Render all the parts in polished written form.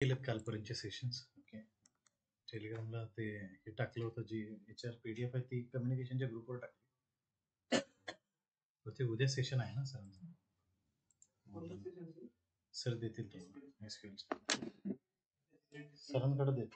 केलेत कालपर्यंतचे sessions. Okay. टेलिग्रामला ते हे टाकलं होतं, जी याच्यावर PDF आहे ती कम्युनिकेशनच्या ग्रुपवर टाकली. तर ते उद्या सेशन आहे ना सरांचं? सर देतील तुम्हाला सरांकडे देत.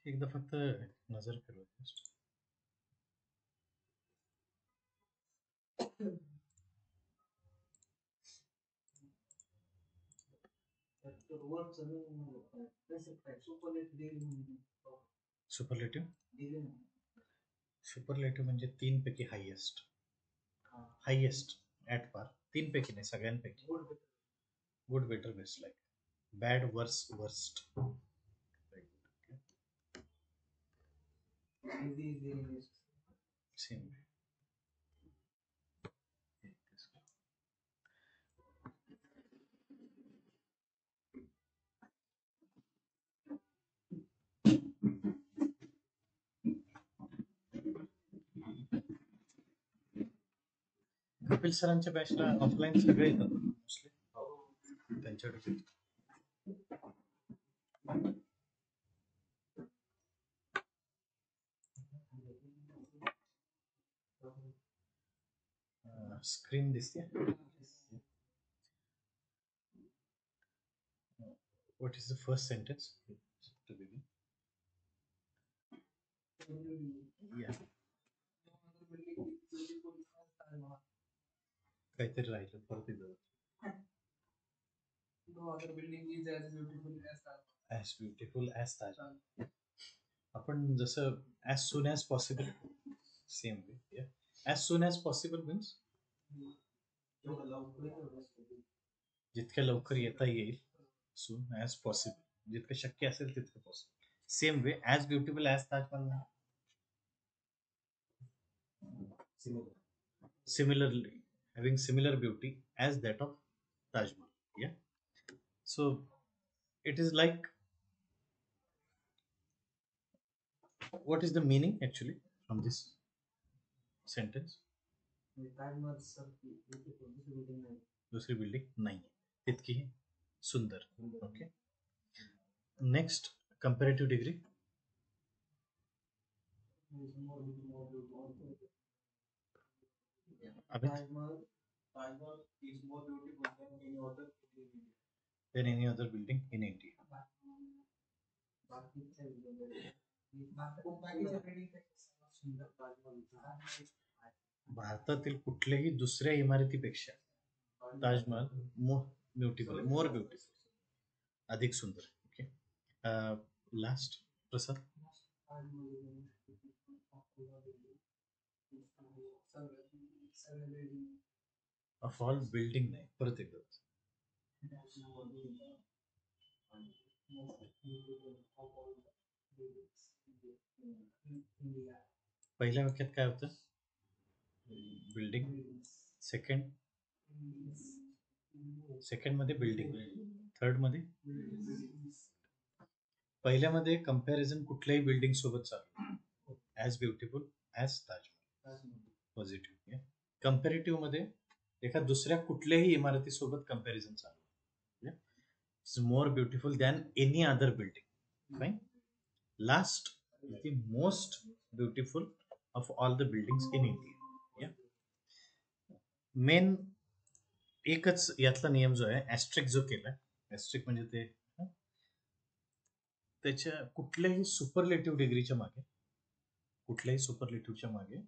एकदा फक्त नजर फिरवा. सुपरलेटिव्ह सुपरलेटिव्ह म्हणजे 3 पैकी हायेस्ट. हायेस्ट ऍट पार. 3 पैकी नाही, सगळ्यांपैकी. Good, better, best, like, bad, worse, worst. Same. Kapil सरांच्या बॅचला ऑफलाईन सगळे येतात मोस्टली. त्यांच्याकडे स्क्रीन दिसते. What is the first sentence to begin? Yeah. काहीतरी राहिलं परत एकदा. No other building is as beautiful as Taj Mahal. आपण जसं as soon as possible, same way. Yeah. As soon as possible means जितक्या लवकर येता येईल. soon as possible, जितकं शक्य असेल तितकं possible. Same way, as beautiful as Taj Mahal. Similarly, having similar beauty as that of Taj Mahal. Yeah. So it is like, what is the meaning actually from this sentence? दुसरी building नाही तितकी सुंदर. Okay. Next, comparative degree. than any other building in India. भारतातील कुठल्याही दुसऱ्या इमारतीपेक्षा Taj Mahal beautiful, मोर beautiful, अधिक सुंदर. Okay. Last Prasad. Of all building नाही, परत एकदा. पहिल्या वाक्यात काय होतं? बिल्डिंग. सेकंड मध्ये बिल्डिंग. थर्ड मध्ये, पहिल्यामध्ये कंपॅरिझन कुठल्याही बिल्डिंग सोबत चालू, as beautiful as Taj Mahal, positive. Comparative मध्ये एका दुसऱ्या कुठल्याही इमारती सोबत कंपॅरिझन चालू, it's more beautiful than any other building. Fine. Last, the most beautiful of all the buildings in India. Main एकच यातला नियम जो आहे, ॲस्ट्रिक जो केला, ॲस्ट्रिक म्हणजे ते त्याच्या कुठल्याही सुपरलेटिव्ह डिग्रीच्या मागे, कुठल्याही सुपरलेटिव्हच्या मागे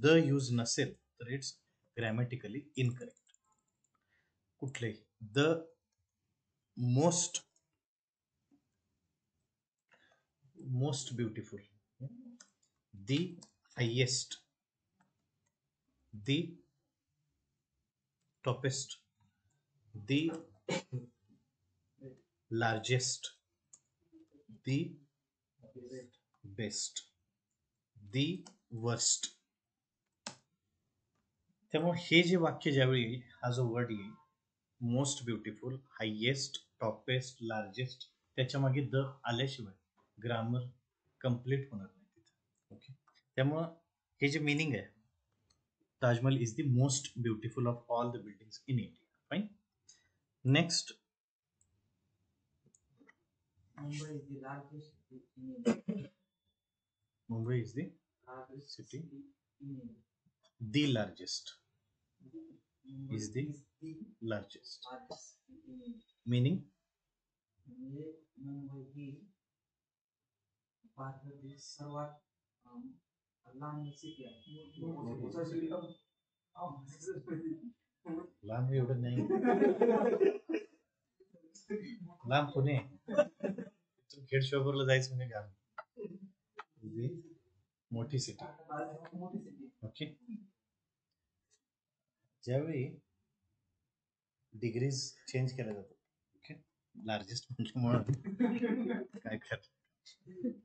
द यूज नसेल तर इट्स ग्रॅमॅटिकली इनकरेक्ट. कुठलेही the most beautiful, the highest, the toppest, the largest, the best, the worst, त्यामुळे हे जे वाक्य ज्यावेळी येईल, हा जो वर्ड येईल most beautiful, highest, toppest, largest, त्याच्या मागे द आल्याशिवाय ग्रामर कम्प्लीट होणार नाही तिथे. ओके, त्यामुळं हे जे मिनिंग आहे, Taj Mahal is the most beautiful of all the buildings in India. Fine. Next, Mumbai is the largest city in India. Mumbai is the Largest City. city in India. The largest, Mumbai Is the the largest. largest city in India. Meaning म्हणजे मुंबई ही भारतातील सर्वात लहान city आहे. लांब एवढं नाही, लांब पुणे. खेड शोभरला जायचं म्हणजे गाव, मोठी सिटी. मोठी सिटी. ओके, ज्यावेळी डिग्रीज चेंज केल्या जातात, ओके, लार्जेस्ट म्हटल्यामुळं काय कर,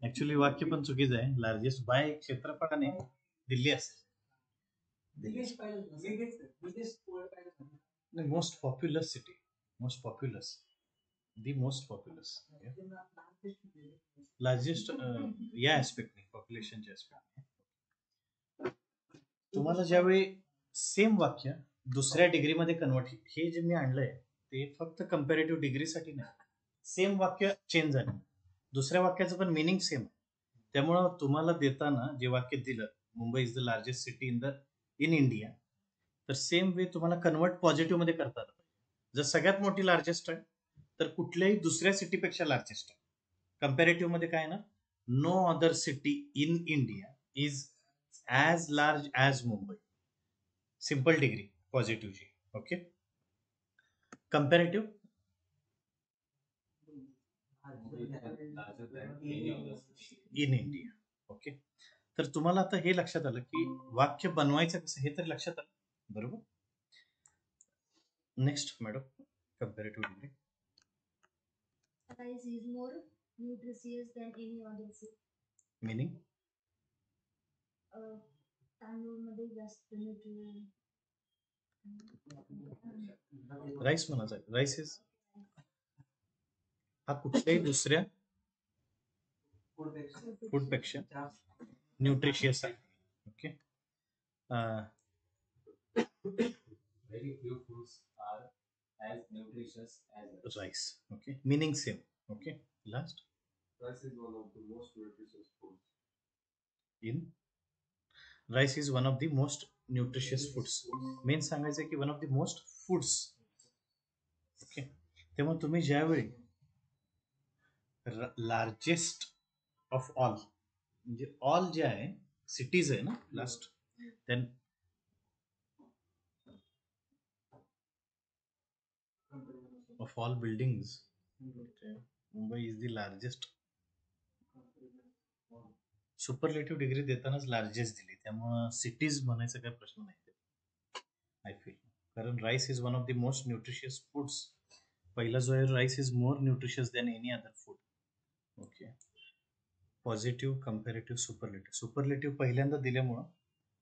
ऍक्च्युली वाक्य पण चुकीचं आहे. लार्जेस्ट बाय क्षेत्रफळाने दिल्ली असेल, नाही, most populous city, most populous, the most populous, largest या ऍस्पेक्टने, पॉप्युलेशनच्या ऍस्पेक्टने. तुम्हाला ज्यावेळी सेम वाक्य दुसऱ्या डिग्रीमध्ये कन्वर्ट, हे जे मी आणलंय ते फक्त कम्पॅरेटिव्ह डिग्रीसाठी नाही, सेम वाक्य चेंज झालं, दुसऱ्या वाक्याचं पण मिनिंग सेम आहे. त्यामुळं तुम्हाला देताना जे वाक्य दिलं, Mumbai is the largest city in India, तर सेम वे तुम्हाला कन्वर्ट पॉझिटिव्ह मध्ये करता आलं पाहिजे. जर सगळ्यात मोठी लार्जेस्ट आहे तर कुठल्याही दुसऱ्या सिटीपेक्षा लार्जेस्ट आहे. कम्पॅरेटिव्ह मध्ये काय ना, no other city in India is as large as Mumbai. Simple degree पॉझिटिव्हची. Okay, comparative in India. Okay, तर तुम्हाला आता हे लक्षात आलं की वाक्य बनवायचं कसं, हे तर लक्षात आलं, बरोबर. Next madam, comparative degree. Rice is more nutritious than any other food. Meaning तांदूळमध्ये जास्त न्यूट्रिएंट. राईस म्हणायचं, राईस इज, हा कुठल्याही दुसऱ्या फूडपेक्षा न्यूट्रिशियस आहे. Okay, Very few foods are as nutritious as rice. Rice. Okay, meaning same. Okay, last, Rice is one of the most nutritious foods. In rice is one of the most nutritious foods. Main सांगायचं आहे की one of the most foods. Okay, तेव्हा तुम्ही ज्यावेळी largest of all, म्हणजे all जे आहे cities आहे ना, last, then of all buildings, Mumbai is the largest. Superlative degree देतानाच लार्जेस्ट दिली, त्यामुळं सिटीज म्हणायचा काही प्रश्न नाही, आय फील. कारण rice is one of the most nutritious foods. पहिला जो आहे, rice is more nutritious than any other food. Okay, positive, comparative, superlative. Superlative पहिल्यांदा दिल्यामुळं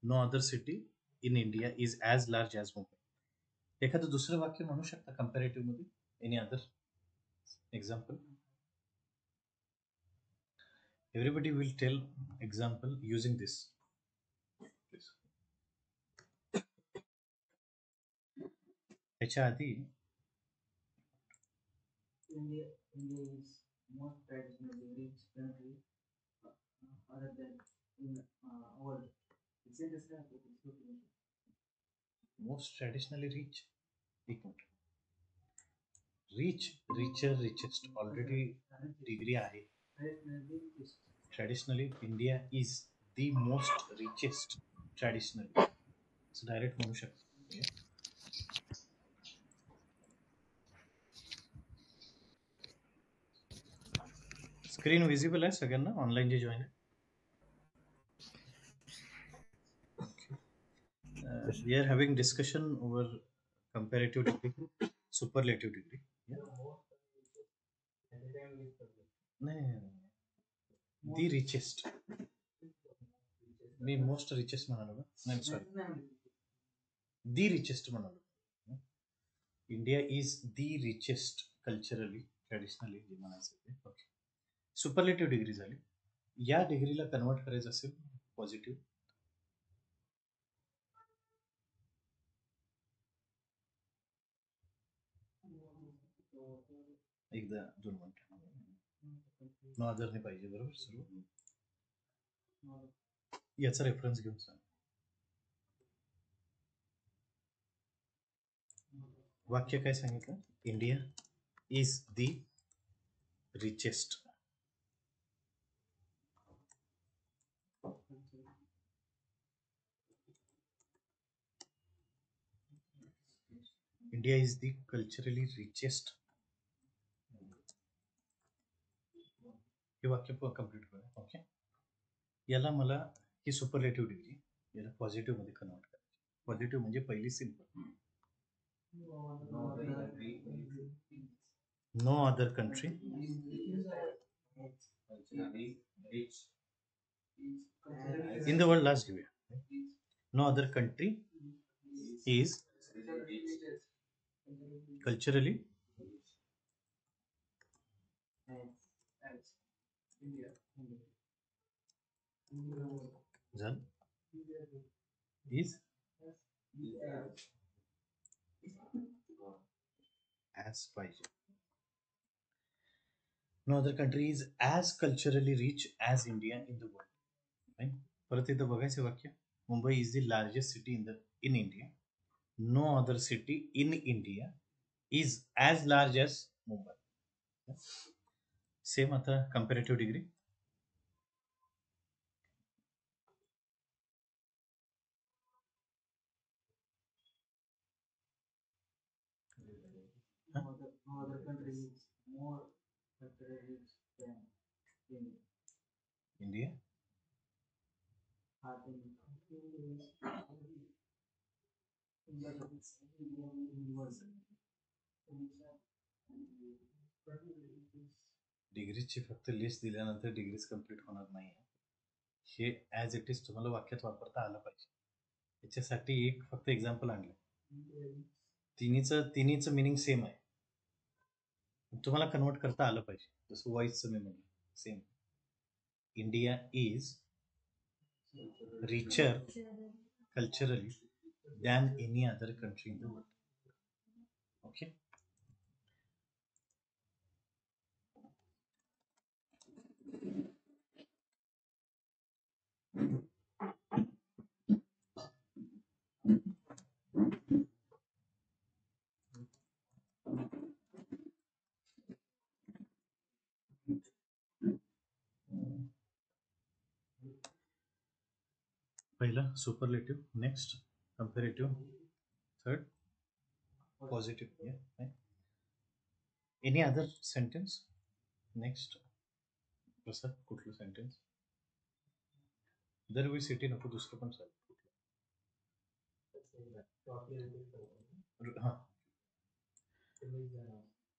no other city in India is as large as Mumbai. एखादं दुसरं वाक्य म्हणू शकता कम्पॅरेटिव्ह मध्ये, any other example. Everybody will tell example using this. Please. त्याच्या आधी India is most traditionally rich country other than in world. It's in the sky. most traditionally rich, एक minute, rich, richer, richest already degree आहे. Traditionally India is the most richest. Traditionally direct म्हणू शकतो. Screen visible आहे सगळ्यांना online जे join आहे. We are having discussion over comparative degree, superlative degree. नाही, the richest. मी मोस्ट रिचेस्ट म्हणालो का? नाही, सॉरी, दी रिचेस्ट म्हणालो. India is the richest culturally traditionally जे म्हणायचं ते. ओके, सुपरलेटिव्ह डिग्री झाली. या डिग्रीला कन्वर्ट करायचं असेल पॉझिटिव्ह, एकदा 2 मिनिट. नो अदरने पाहिजे बरोबर सर्व. याचा रेफरन्स घेऊन सांग. वाक्य काय सांगितलं? India is the richest. India is the culturally richest. हे वाक्य कम्प्लीट करूया. ओके, याला मला ही सुपरलेटिव्ह डिग्री, याला पॉझिटिव्ह मध्ये कन्वर्ट करायची. पॉझिटिव्ह म्हणजे पहिली simple. No other country in the world. Last year, no other country is culturally is as पाहिजे. No other country is as culturally rich as India in the world. Right? परत इथं बघायचं वाक्य. Mumbai is the largest city in India. No other city in India is as large as Mumbai. Same आता comparative degree. No other country is more culturally rich than India. India. डिग्रीची फक्त list दिल्यानंतर degrees complete होणार नाही. हे as it is तुम्हाला वाक्यात वापरता आलं पाहिजे. याच्यासाठी एक फक्त एक्झाम्पल आणलं. तिन्हीचं मिनिंग सेम आहे, तुम्हाला कन्वर्ट करता आलं पाहिजे. जसं वॉइसचं मी म्हणलं same. India is richer culturally than any other country in the world. Okay. पहिला superlative, next comparative, third positive. Any other sentence? Next Prasad, कुठलं सेंटेन्स? दरवेळी सिटी नको, दुसरं पण चालेल. हां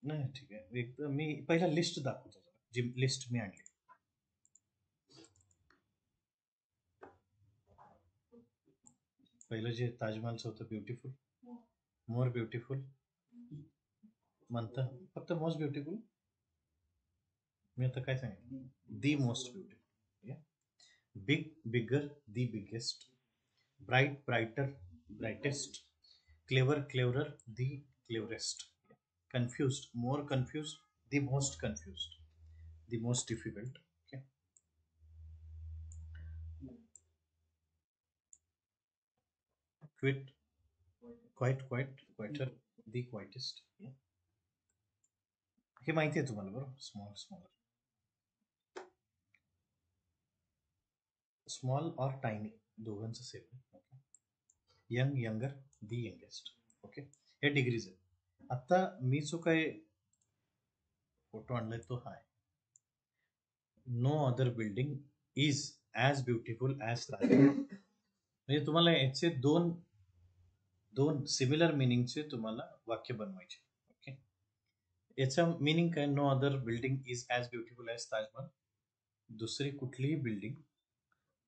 नाही ठीक आहे. एक मी पहिला लिस्ट दाखवतो जी लिस्ट मी आणली. पहिलं जे ताजमहलचं होतं ब्युटिफुल, मोर ब्युटिफुल म्हणतं, फक्त मोस्ट ब्युटिफुल. मी आता काय सांगितलं? The most beautiful. Big bigger, the biggest. Bright brighter, brightest. Clever cleverer, the cleverest. Confused, more confused, the most confused. The most difficult. Quit, quiet quiet, quieter, the quietest. हे माहिती आहे तुम्हाला बरोबर. Small smaller, small और tiny दोघांचं same. Young younger, the youngest. Okay, हे degrees आहेत. आता मी जो काय फोटो आणलाय तो हा आहे. No other building is as beautiful as Taj Mahal. म्हणजे तुम्हाला याचे दोन सिमिलर मिनिंगचे तुम्हाला वाक्य बनवायचे. ओके, याचा मिनिंग काय? No other building is as beautiful as Taj Mahal. दुसरी कुठलीही बिल्डिंग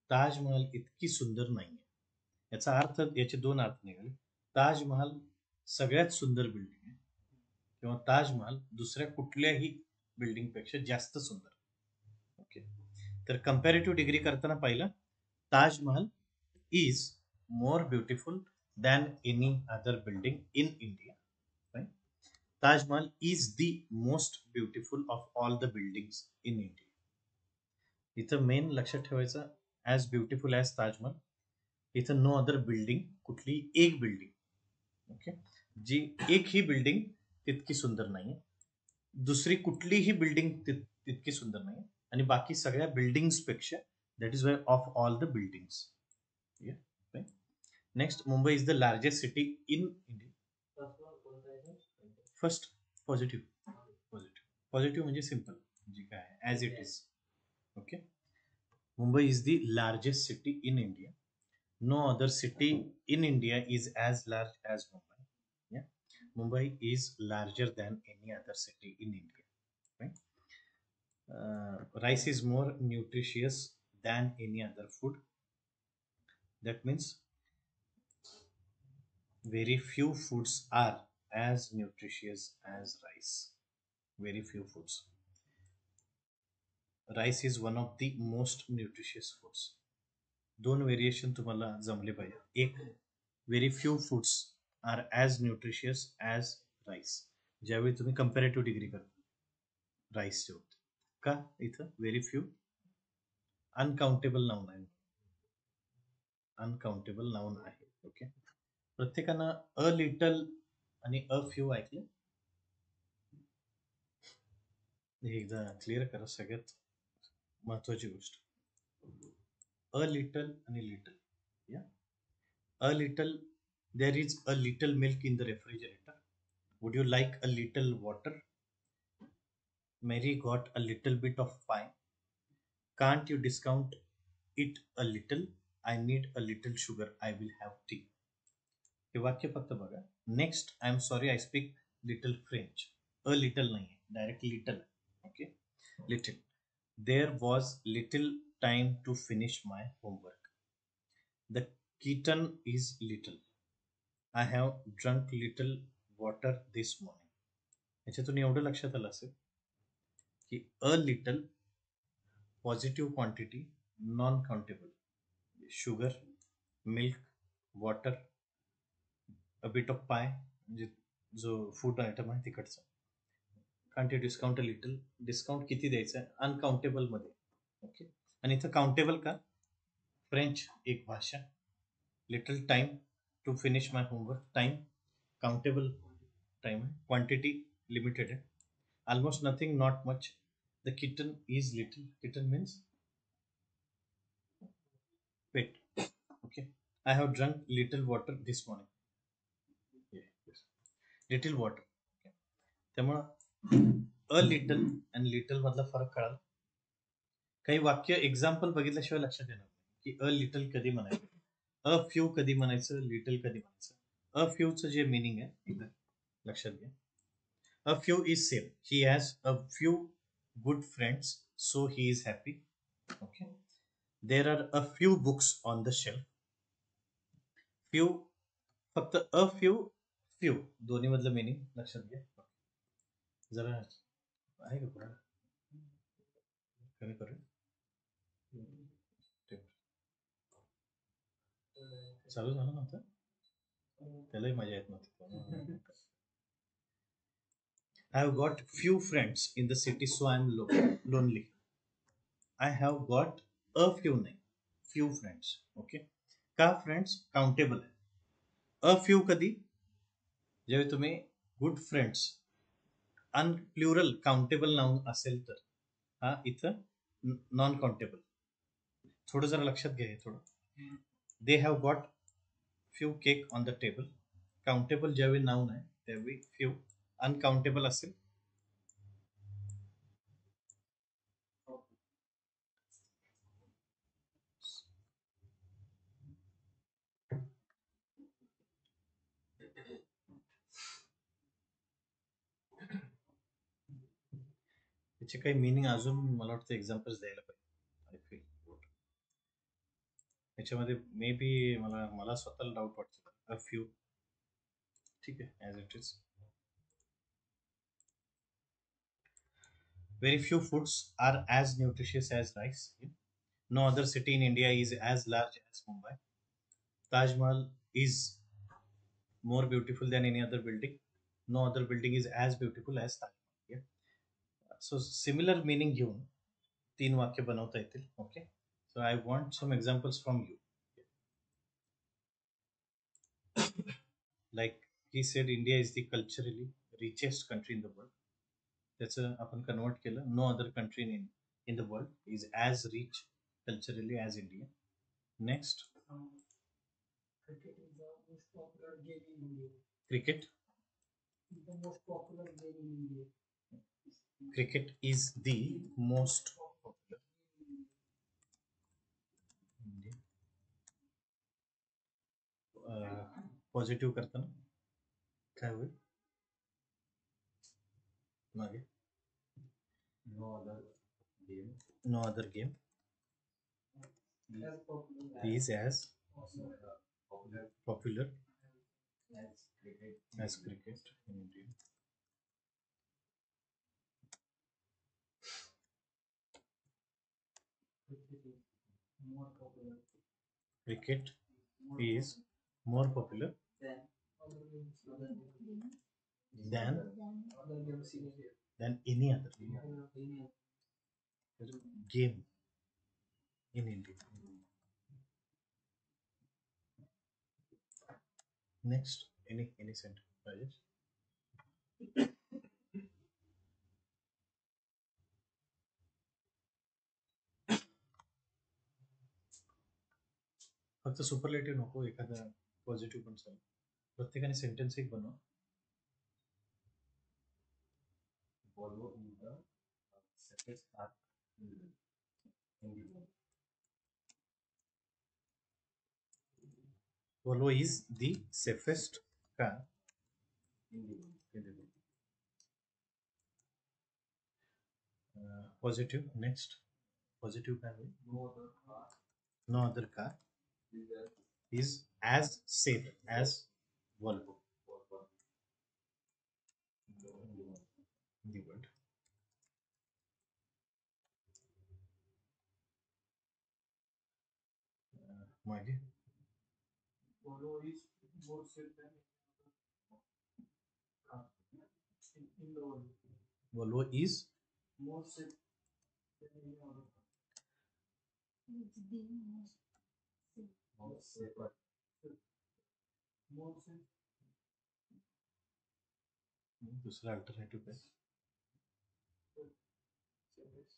ताजमहल इतकी सुंदर नाही. याचा अर्थ, याचे दोन अर्थ निघाले. ताजमहाल सगळ्यात सुंदर बिल्डिंग आहे किंवा ताजमहाल दुसऱ्या कुठल्याही बिल्डिंग पेक्षा जास्त सुंदर. ओके, तर कंपॅरेटिव्ह डिग्री करताना पाहिलं, Taj Mahal is more beautiful than any other building in India. Taj Mahal is the most beautiful of all the buildings in India. इथं मेन लक्षात ठेवायचं, ॲज ब्युटिफुल ॲज ताजमहाल. इथं नो अदर बिल्डिंग, कुठली एक बिल्डिंग, ओके, जी एक ही बिल्डिंग तितकी सुंदर नाही, दुसरी कुठलीही बिल्डिंग तितकी सुंदर नाही, आणि बाकी सगळ्या बिल्डिंग्स पेक्षा, that is Y of all the buildings. Next, Mumbai is the largest city in India. First positive. Positive म्हणजे सिम्पल, म्हणजे काय, as it is. Okay, Mumbai is the largest city in India. No other city in India is as large as Mumbai. Yeah, Mumbai is larger than any other city in India. Right? Rice is more nutritious than any other food. That means very few foods are as nutritious as rice. Very few foods. Rice is one of the most nutritious foods. दोन variation तुम्हाला जमले पाहिजे. एक, very few foods are as nutritious as rice. ज्यावेळी तुम्ही comparative degree करता राईसचे होते का, इथं व्हेरी फ्यू अनकाउंटेबल नाऊन आहे. अनकाउंटेबल नाऊन आहे. ओके, प्रत्येकानं अ लिटल आणि अ फ्यू ऐकले? हे एकदा क्लिअर करा, सगळ्यात महत्वाची गोष्ट. A little and a little. Yeah. A little, there is a little milk in the refrigerator. Would you like a little water? Mary got a little bit of pie. Can't you discount it a little? I need a little sugar. I will have tea. हे वाक्य फक्त बघा. Next, I am sorry I speak little French. A little नाही आहे, direct little. Okay, little. There was little time to finish my homework. The kitten is little. I have drunk little water this morning. याच्यातून एवढं लक्षात आलं असेल की a little positive quantity, non countable, sugar, milk, water, a bit of pie, म्हणजे जो food item आहे तिकडचा. Can't you discount a little, discount किती द्यायचं आहे, अनकाउंटेबल मध्ये. ओके, आणि इथं काउंटेबल का, फ्रेंच एक भाषा. Little time to finish my homework, time countable time आहे, क्वांटिटी लिमिटेड आहे. Almost nothing, not much. The kitten is little. Kitten means pet. Okay, I have drunk little water this morning. Little water. त्यामुळं a little आणि little मधला फरक कळाला. काही वाक्य example बघितल्याशिवाय लक्षात येणार नाही की अ लिटल कधी म्हणायचं, अ फ्यू कधी म्हणायचं, लिटल कधी म्हणायचं. अ फ्यूचं जे मिनिंग आहे एकदा लक्षात घ्या. A few is same, he has a few good friends so he is happy. Okay, there are a few books on the shelf. Few फक्त अ फ्यू, फ्यू दोन्ही मधलं मिनिंग लक्षात घ्या. जरा आहे का पुढे कमी करू, चालू झालं नव्हतं, त्यालाही मजा येत नव्हती. I have got few friends in the city, so I am lonely. I have got a few नाही, few friends. ओके, का फ्रेंड्स काउंटेबल आहे. अ फ्यू कधी, जेव्हा तुम्ही गुड फ्रेंड्स अन प्लुरल काउंटेबल नाऊन असेल तर, हा इथं नॉन काउंटेबल. थोडं जरा लक्षात घ्या हे थोडं. They have got few cake on the table. Countable ज्यावेळी नाऊन आहे त्यावेळी फ्यू. अनकाउंटेबल असेल त्याचे काही मिनिंग अजून मला वाटतं एक्झाम्पल्स द्यायला पाहिजे. आय फील याच्यामध्ये मे बी मला स्वतःला डाऊट वाटतो. अ फ्यू ठीक है, as it is. Very few foods are as nutritious as rice. No other city in India is as large as Mumbai. Taj Mahal is more beautiful than any other building. No other building is as beautiful as Taj Mahal. Yeah. So similar meaning घेऊन 3 वाक्य बनवता येतील. Okay. So I want some examples from you. Like he said, India is the culturally richest country in the world. त्याचं आपण convert केलं, no other country in the world is as rich culturally as India. Next, Cricket is the most popular game in India. Cricket. The most popular game in India. Cricket is the most popular. Positive करताना काय होईल मागे? No other game no other game As popular is as popular popular as cricket. As cricket in India. cricket is more popular cricket is more popular than other games. Than Other games in India. Any other India. Game in India. Next, any sentence Rajesh. फक्त superlative नको, एखादा positive पण चालेल. प्रत्येकाने sentence एक बनवा. Volvo is the safest car in the world. Volvo is the safest car In the world. in the world. Positive. Next, positive काय होईल? No other car No other car is is as safe as Volvo in the world. मागे Polo is more safe than in the world. Volvo is More safe than any other. It's the most more safer. More safe. दुसरा alternative काय? Safest.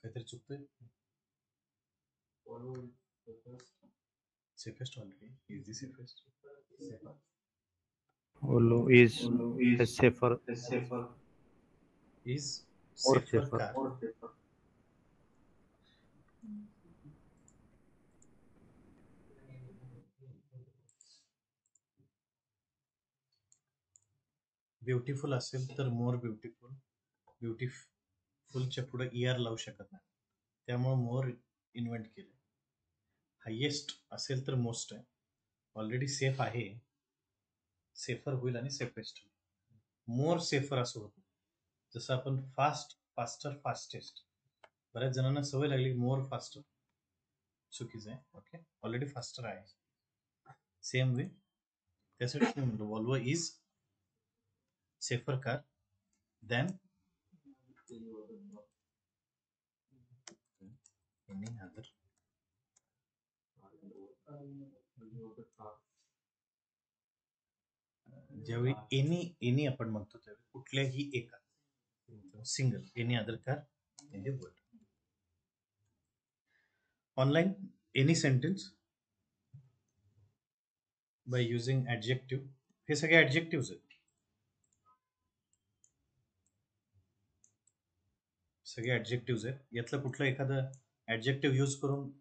काहीतरी चुकतंय. Volvo is the first safest already is the safest. safer. Volvo is a safer, is More safer safer. Car. Beautiful असेल तर मोर beautiful. ब्युटिफुलच्या पुढे ER लावू शकत नाही, त्यामुळे मोर इन्व्हेंट केलं. हायेस्ट असेल तर मोस्ट आहे. ऑलरेडी सेफ आहे, सेफर होईल आणि सेफेस्ट होईल. मोर सेफर असं होतं. जसं आपण फास्ट, फास्टर, फास्टेस्ट, बऱ्याच जणांना सवय लागली मोर फास्टर. चुकीचं आहे. ओके, ऑलरेडी फास्टर आहे. सेम वे त्यासाठी म्हणतो Volvo is safer car than any other. ज्यावेळी एनी आपण म्हणतो त्यावेळी कुठल्याही एका, single, any other car in the world. Online any sentence by using adjective. हे सगळे ॲडजेक्टिव्ह आहेत. सगळे ॲडजेक्टिव्ह आहेत. यातलं कुठलं एखादं ॲडजेक्टिव्ह यूज करून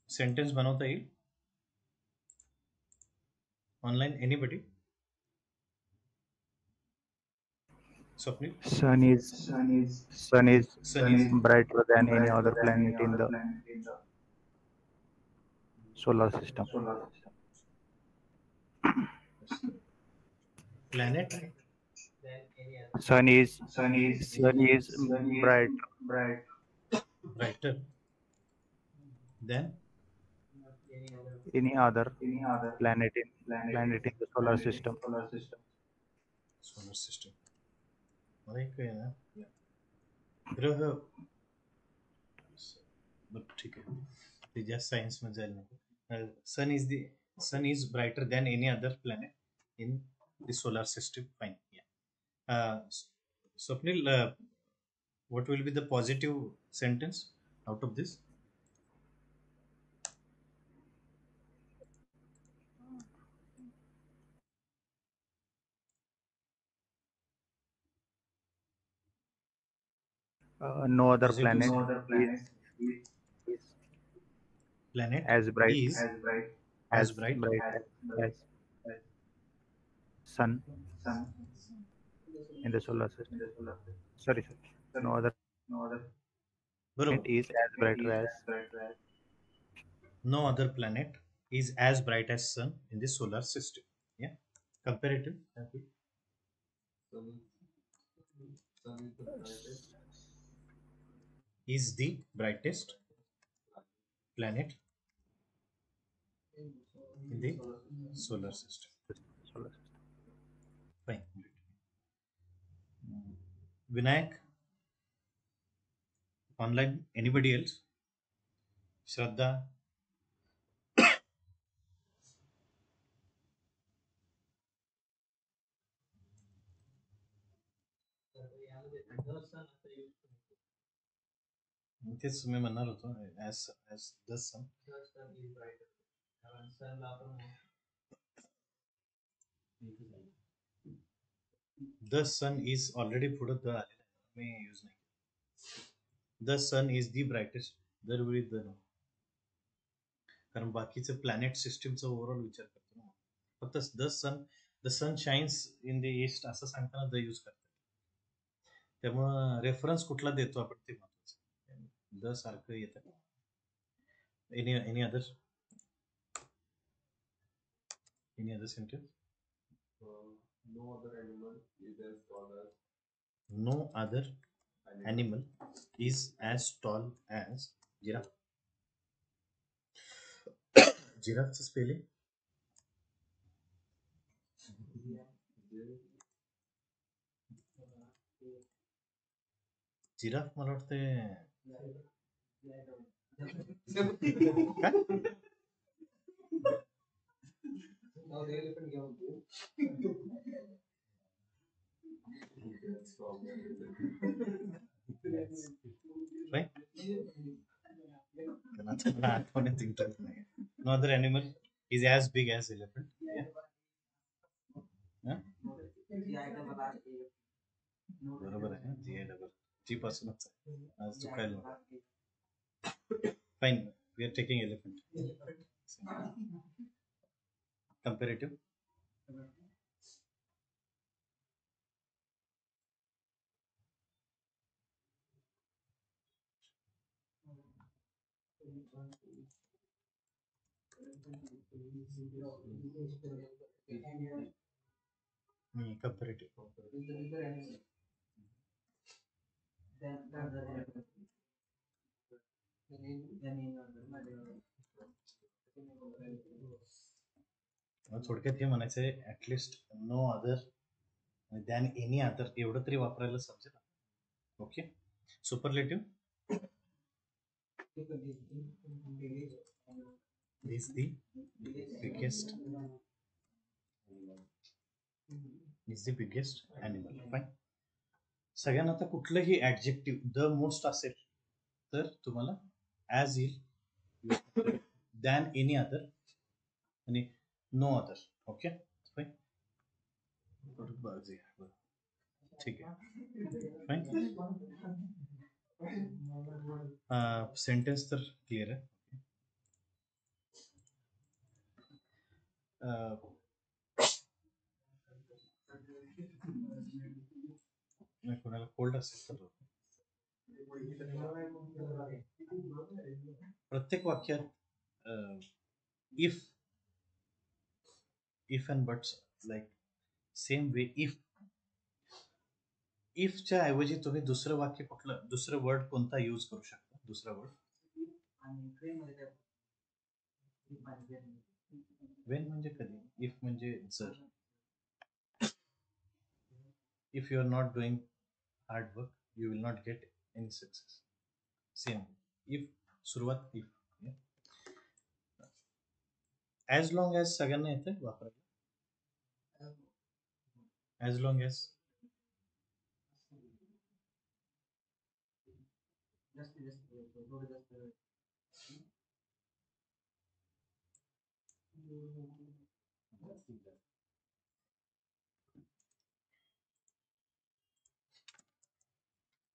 सेंटेन्स बनवता येईल online? Anybody? Swapnil. Sun is sun is Sun is brighter than any other planet in the solar system. planet. Then any other Sun is bright Brighter than any other any other planet in the solar system. Solar system. मला एक आहे ना ग्रह, बरं ठीक आहे, ते जास्त सायन्स मध्ये जायला नको. Sun is brighter than any other planet in the solar system. Fine. Swapnil, what will be the positive sentence out of this? No other Positive planet sentence. is Planet as bright is as bright as sun in the solar system. Sorry. No other planet बरोबर. is as brighter as No other planet is as bright as sun in the solar system. Yeah. Comparative. sun is the brightest Is the brightest planet in the solar system. solar system. Fine. Vinayak, online, anybody else? Shraddha, तर यामध्ये the sun आता use करतो. तेच मी म्हणणार होतो. as the sun. The sun is brighter. कारण sun ला आपण The sun is already पुढे द आलेलं आहे, मी यूज नाही केलं. The sun is the brightest. दरवेळी द नको, कारण बाकीचं प्लॅनेट सिस्टीमचा ओव्हरऑल विचार करतो ना. फक्त the sun shines in the east असं सांगताना द यूज करतात. त्यामुळं रेफरन्स कुठला देतो आपण ते महत्वाचं. द सारखं येतं. Any other sentence. no other animal is as tall as No other animal is as tall as giraffe. Giraffeचं स्पेलिंग जिराफ मला वाटतं No other animal is as big as elephant. Yeah. बरोबर आहे. जी पासूनच आज चुकायला. Fine, we are taking elephant. Comparative. Comparative. थोडक्यात हे म्हणायचं आहे, at least no other than any other एवढं तरी वापरायला समजेल. Okay. Superlative. Is the biggest animal. Fine. सगळ्यांना आता कुठलंही ऍडजेक्टिव्ह द मोस्ट असेल तर तुम्हाला ॲज येईल, दॅन एनी अदर आणि नो अदर. ओके. फाईन. ठीक आहे. फाईन. सेंटेन्स तर क्लिअर आहे. नाही, कोणाला कोल्ड असेल तर प्रत्येक वाक्यात if and buts like same way इफच्या ऐवजी तुम्ही दुसरं वाक्य कुठलं दुसरं वर्ड कोणता यूज करू शकता दुसरा वर्ड आणि ट्रेन मध्ये काय वेन म्हणजे कधी इफ म्हणजे जर if you are not doing hard work you will not get any success same if सुरुवात इफ ॲज लॉंग ॲज सगळ्यांना येतं वापरायला ॲज लॉंग ॲज जास्तीत जास्त थोडं जास्त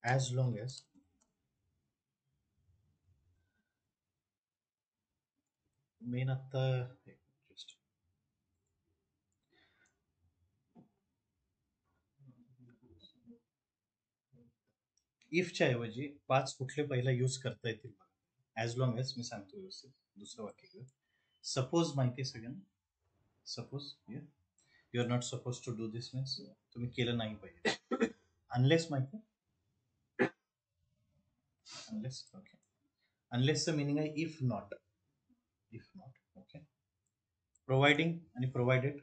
as long as मेन आता just इफच्या ऐवजी 5 कुठले पहिला यूज करता येतील ॲज लॉंग ॲज मी सांगतो व्यवस्थित दुसरं वाक्य घेऊ सपोज माहिती आहे सगळ्यांना suppose you are not suppose to do this means तुम्ही केलं नाही पाहिजे अनलेस माहिती अनलेस ओके अनलेसचं मिनिंग आहे इफ नॉट ओके प्रोव्हाइडिंग आणि प्रोव्हाइडेड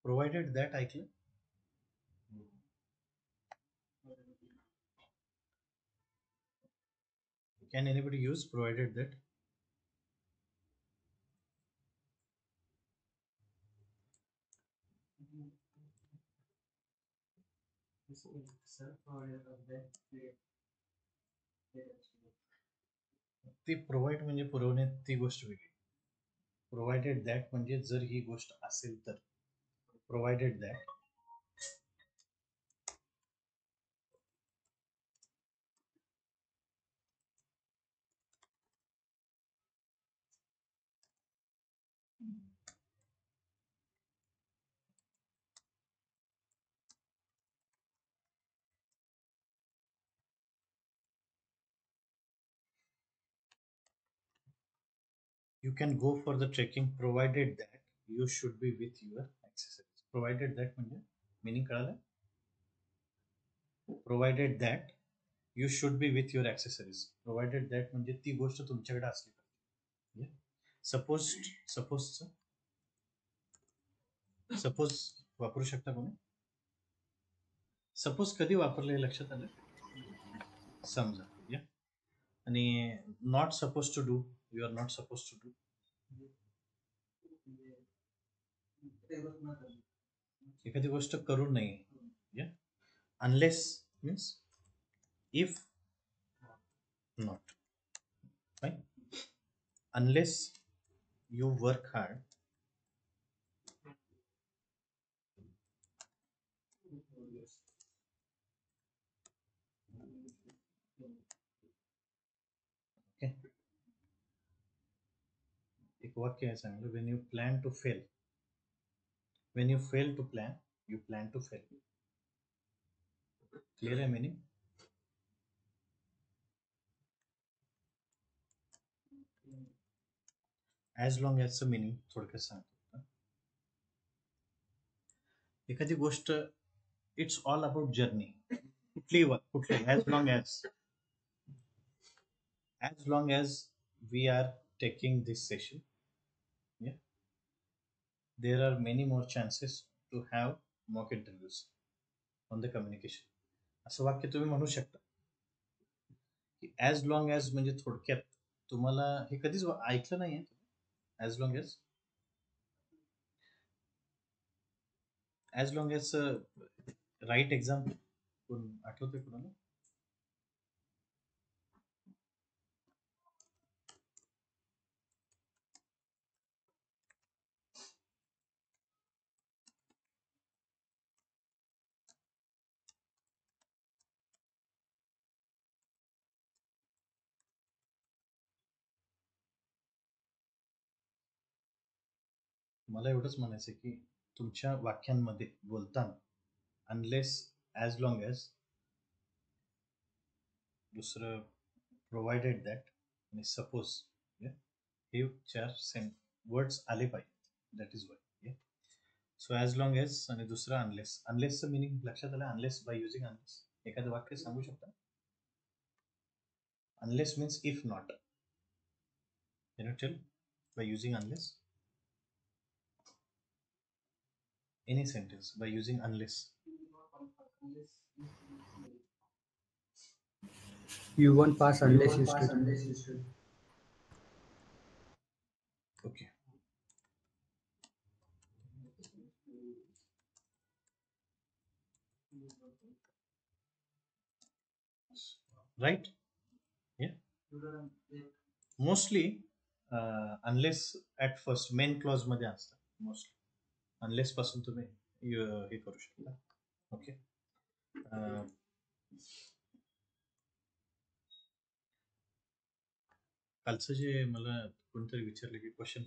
प्रोव्हाइडेड दॅट ऐकलं can anybody use provided that ती प्रोव्हाइड म्हणजे पुरवणे ती गोष्ट वेगळी प्रोव्हाइडेड दॅट म्हणजे जर ही गोष्ट असेल तर provided that you can go for the trekking provided that you should be with your accessories provided that म्हणजे meaning कळालं provided that you should be with your accessories provided that म्हणजे ती गोष्ट तुमच्याकडे असली पाहिजे सपोज वापरू शकता कोणी सपोज कधी वापरले लक्षात आलं समजा या आणि not suppose to do you are not suppose to do एखादी गोष्ट करू नये या unless means if not fine unless you work hard okay एक वाक्य आहे चांगलं when you plan to fail when you fail to plan you plan to fail clear आहे meaning as long as चं meaning थोडक्यात सांगतो एखादी गोष्ट इट्स ऑल अबाउट जर्नी कुठली as long as we are taking this session yeah there are many more chances to have mock interviews on the communication असं वाक्य तुम्ही म्हणू शकता की ॲज लॉंग ॲज म्हणजे थोडक्यात तुम्हाला हे कधीच ऐकलं नाहीये as long as right exam कोण आठवतंय कोणाला मला एवढंच म्हणायचं की तुमच्या वाक्यांमध्ये बोलताना अनलेस ॲज लॉंग ॲज दुसरं प्रोव्हाइडेड दॅट आणि सपोज हे चार वर्ड्स आले पाहिजे. That is Y. So as long as आणि दुसरं अनलेस. अनलेसचं मिनिंग लक्षात आलं? Unless by using unless. एखादं वाक्य सांगू शकता? Unless means if not. Can you tell by using unless? Any sentence by using unless. You won't pass unless you study. Okay. Right? Yeah. Mostly unless at first main clause मध्ये असतात mostly. Unless पासून तुम्ही हे करू शकता. Okay. कालचं जे मला कोणतरी विचारलं की क्वेश्चन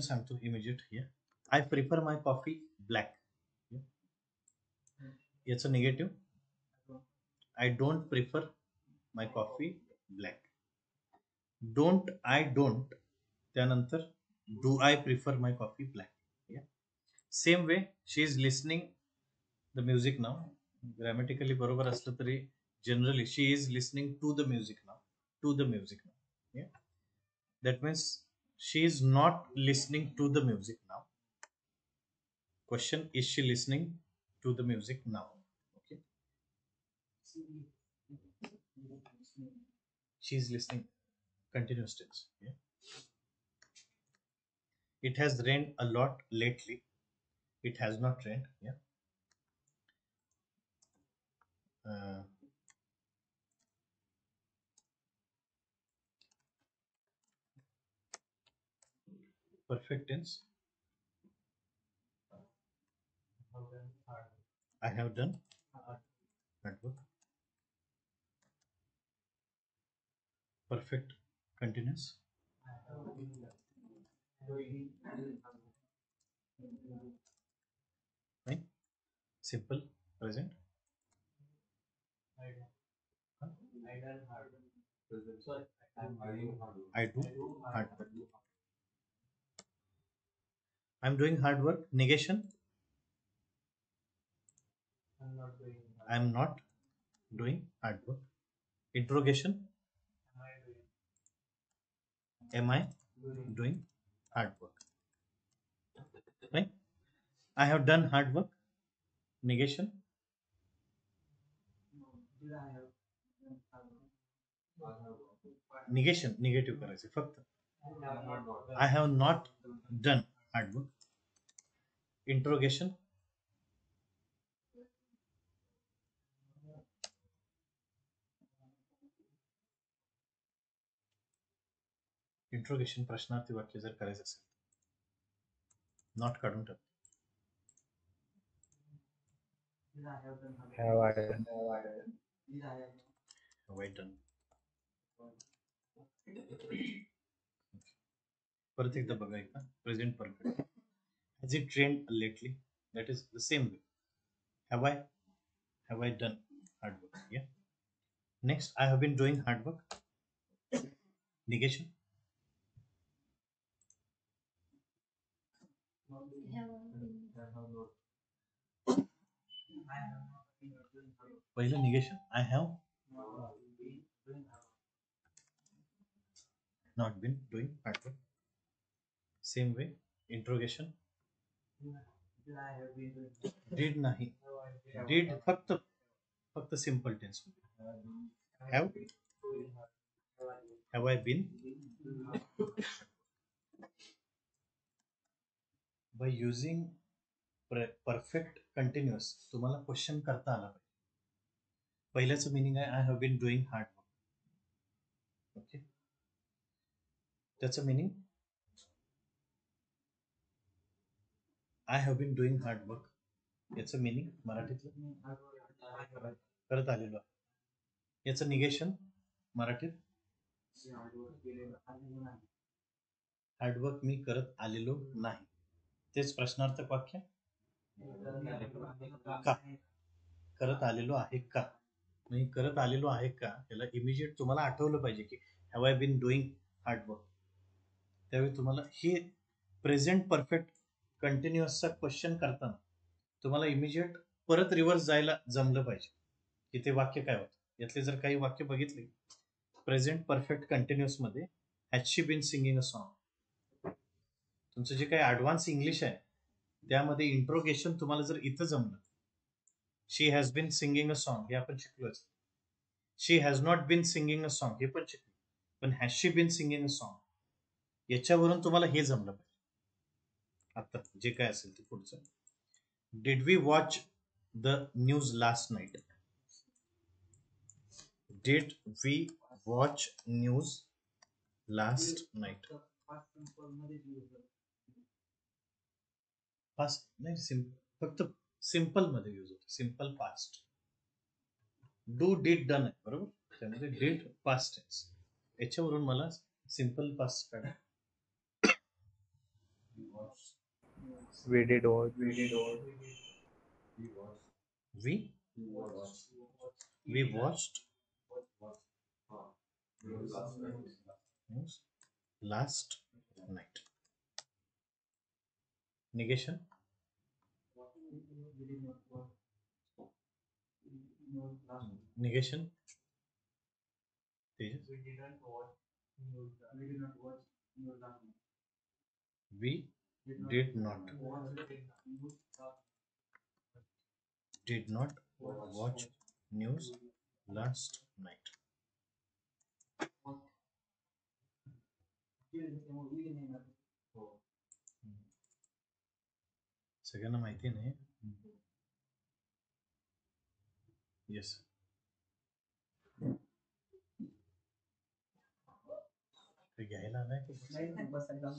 सांगतो immediate. I prefer my coffee black. याचं negative I don't prefer my coffee black. Don't I don't त्यानंतर do I prefer my coffee black. Same way she is listening the music now. Grammatically बरोबर असलं तरी generally she is listening to the music now. To the music now. That means she is not listening to the music now. Question, is she listening to the music now? Okay. She is listening. Continuous tense. It has rained a lot lately. It has not rained. Perfect tense. I have done hard work. Perfect continuous. Right? Simple present. I do hard work. I'm doing hard work. Negation. I'm not doing hard work. Interrogation. Am I doing hard work? Right? I have done hard work. Negation. Negation, negative करायचे फक्त. I have not done hard work. Interrogation. Interrogation प्रश्नार्थी वाक्य जर करायचं असेल not काढून टाक. Have I done? परत एकदा बघा एकदा. Present perfect. Has it rained lately? That is the same way. Have I done hard work? Next, I have been doing hard work. Negation. पहिलं negation. I have not been doing hard work. Same way, interrogation. Did nahi. Did फक्त simple tense. Have I been? By using perfect continuous तुम्हाला question करता आला पाहिजे. पहिल्याचं meaning आहे I have been doing hard work. Okay. त्याचं meaning I have been doing hard work. याचं meaning मराठीतलं करत आलेलो आहे. याचं निगेशन मराठीत हार्डवर्क मी करत आलेलो नाही. तेच प्रश्नार्थक वाक्य. का करत आलेलो आहे का, म्हणजे करत आलेलो आहे का याला इमिजिएट तुम्हाला आठवलं पाहिजे की have I been doing hard work. त्यावेळी तुम्हाला हे प्रेझेंट परफेक्ट कंटिन्युअसचा क्वेश्चन करताना तुम्हाला इमिजिएट परत रिव्हर्स जायला जमलं पाहिजे की ते वाक्य काय होतं. यातले जर काही वाक्य बघितले प्रेझेंट परफेक्ट कंटिन्युअस मध्ये has she been singing a song, तुमचं जे काही ॲडव्हान्स इंग्लिश आहे त्यामध्ये इंट्रोगेशन तुम्हाला जर इथं जमलं, she has been singing a song हे आपण शिकलोच. She has not been singing a song हे पण शिकलो, पण has she been singing a song याच्यावरून तुम्हाला हे जमलं पाहिजे. आता जे काय असेल ते पुढचं. Did we watch the news last night. Did we watch news last night. Past simple मध्ये use होतं. पास्ट नाही, फक्त सिम्पल मध्ये यूज होतो. Simple past. Do did done आहे बरोबर, त्यामध्ये डिड पास्ट टेन्स, याच्यावरून मला सिम्पल पास्ट काढा. We did watch. we watched news last night. Negation. We did not watch news last night. Negation. Tejas? We did not watch news last night. We did not watch news last night. सगळ्यांना माहिती नाही. Yes, घ्यायला आलाय की नाही बसायला.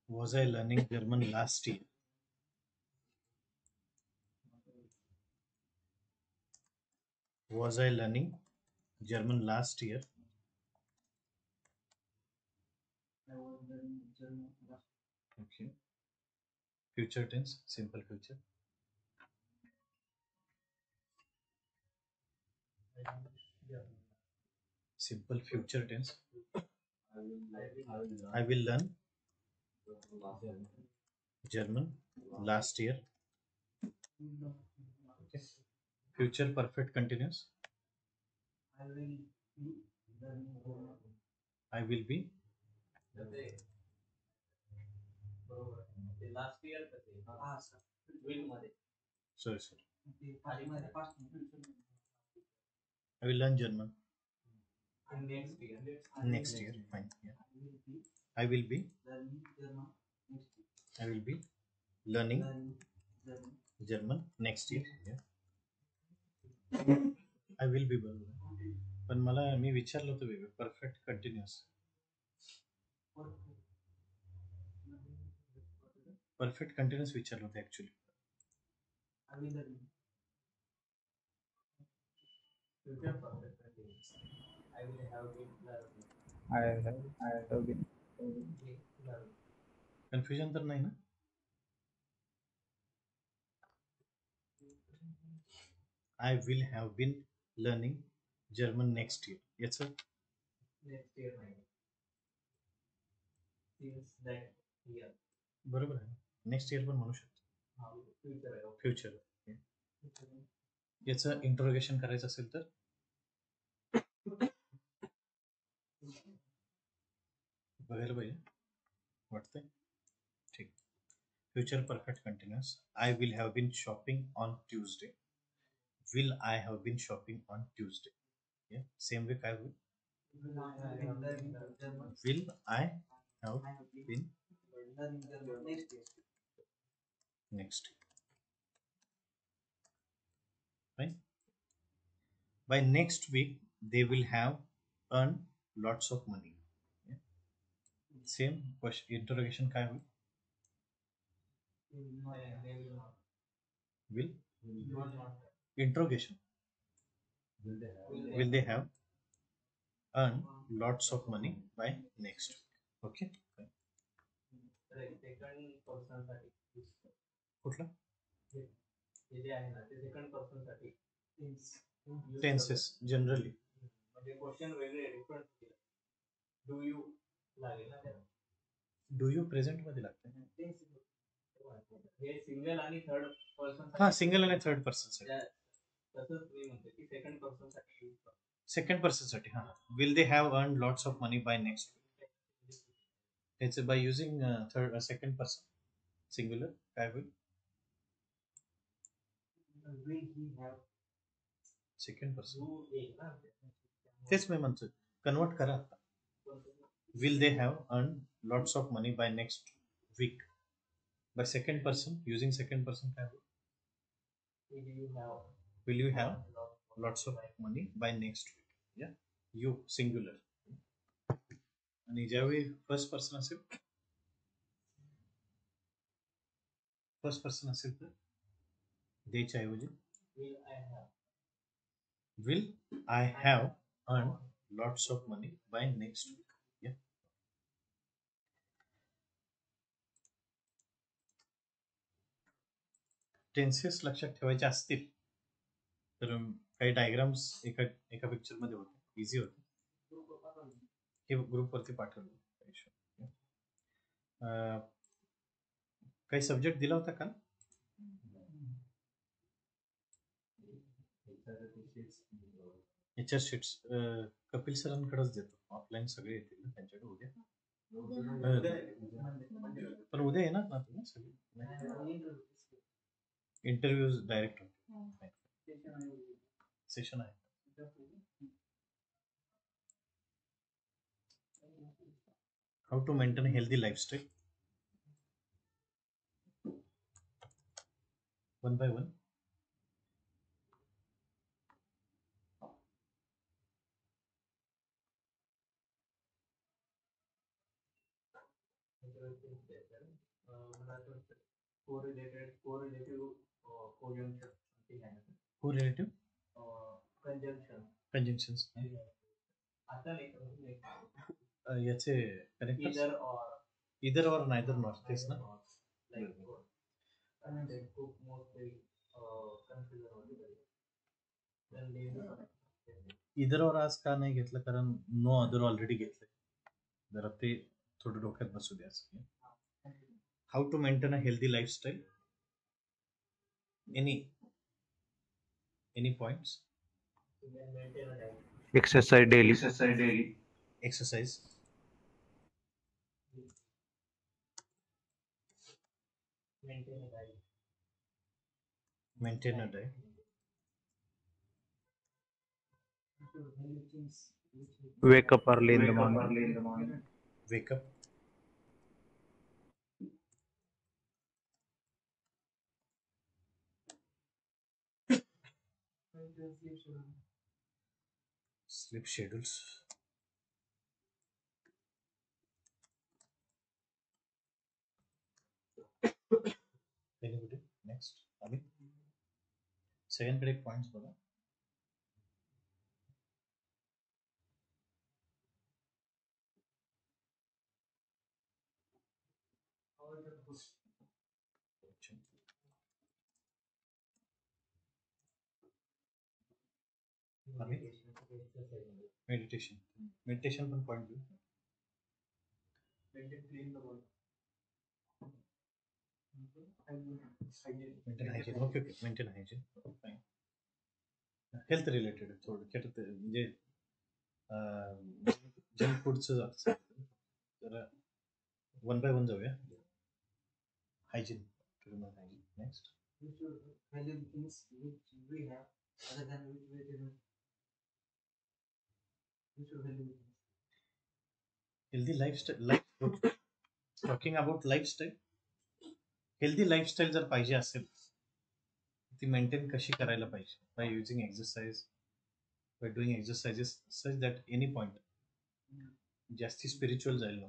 Was I learning German last year? Was I learning German last year? I was learning German last Okay. Future tense, simple future. Simple future tense. I will learn German last year. Okay. Future perfect continuous. I will be learning German. I will be. Last year मध्ये Sorry. ते past मध्ये past मध्ये. I will learn German next year next year. Fine. Yeah. I will I will be be. learning German next year. I will be learning Learning German. German next year. Yeah. I will be बरोबर. पण मला मी विचारलं होतं वेगळं perfect continuous. Perfect continuous विचारलं होतं actually. I will learn. Future perfect continuous. I will have been learning. I have been. Confusion तर नाही ना. I will have been learning German next year. याचं नेक्स्ट इयर नाही. Since that year. बरोबर आहे. Next year पण म्हणू शकतो. फ्युचर आहे. फ्युचर. याचं इंटरोगेशन करायचं असेल तर बघायला पाहिजे वाटतंय. ठीक. Future perfect continuous. I will have been shopping on Tuesday. Will I have been shopping on Tuesday. Same way काय होईल. Will I have been learning German? Will I have I have been been learning German next year. next year. Fine. By next week they will have earned lots of money. Yeah. Same question interrogation काय होईल. Will not have. They will not. will Not interrogation. Will they have earned lots of money by next week? Okay. fine. Second person साठी कुठला हे जे आहे ना ते second person साठी tenses generally म्हणजे question वेगळे डिफरंट डू यू लागेल ना त्याला डू यू प्रेझेंट मध्ये लागते हे सिंगल आणि थर्ड पर्सन हा सिंगल आणि थर्ड पर्सन साठी तसंच मी म्हणतो की सेकंड पर्सन साठी use करतो. सेकंड पर्सन साठी हा will they have earn lots of money by next it's by using third second person singular काय होईल Will he have second person you एक ना तेच मी म्हणतो कन्वर्ट करा आता will they have earn lots of money by next week by second person using second person काय होईल will you have will you have lots of money by next week या यू सिंग्युलर आणि ज्यावेळी first person असेल तर देच्या ऐवजी will I will I have have earned lots of money by next week? Yeah. Tenses लक्षात ठेवायचे असतील तर काही डायग्राम्स एका पिक्चर मध्ये होते इझी होते हे ग्रुपवरती पाठवलं काही सब्जेक्ट दिला होता का एचआर शीट्स कपिल सरांकडेच देतो ऑफलाईन सगळे येतील ना त्यांच्याकडे उद्या पण उद्या येणार ना तुम्ही सगळे इंटरव्ह्यूज डायरेक्ट होते सेशन आहे how to maintain healthy lifestyle one by one correlative conjunction something आहे ना correlative conjunction conjunctions आता नाही याचे connectors either or either or neither nor तेच ना like and they cook mostly confusion होते then they इधर और आज का नाही घेतलं कारण नो अदर ऑलरेडी घेतलंय जरा ते थोडं डोक्यात बसू द्या how to maintain a healthy lifestyle any points maintain a diet Exercise daily. Exercise maintain a diet maintain a diet Wake up early in the morning. Wake up sleep schedules next आम्ही second कडे points बघा meditation पण point घेऊ maintain clean the body maintain hygiene okay maintain hygiene fine health related थोडक्यात म्हणजे junk फूडचं तर one by one जाऊया hygiene next we should value things which we have other than which we didn't we should value healthy lifestyle talking about lifestyle healthy lifestyle जर पाहिजे असेल ती maintain कशी करायला पाहिजे by using exercise by doing exercises such that any point जास्ती spiritual जाईल ना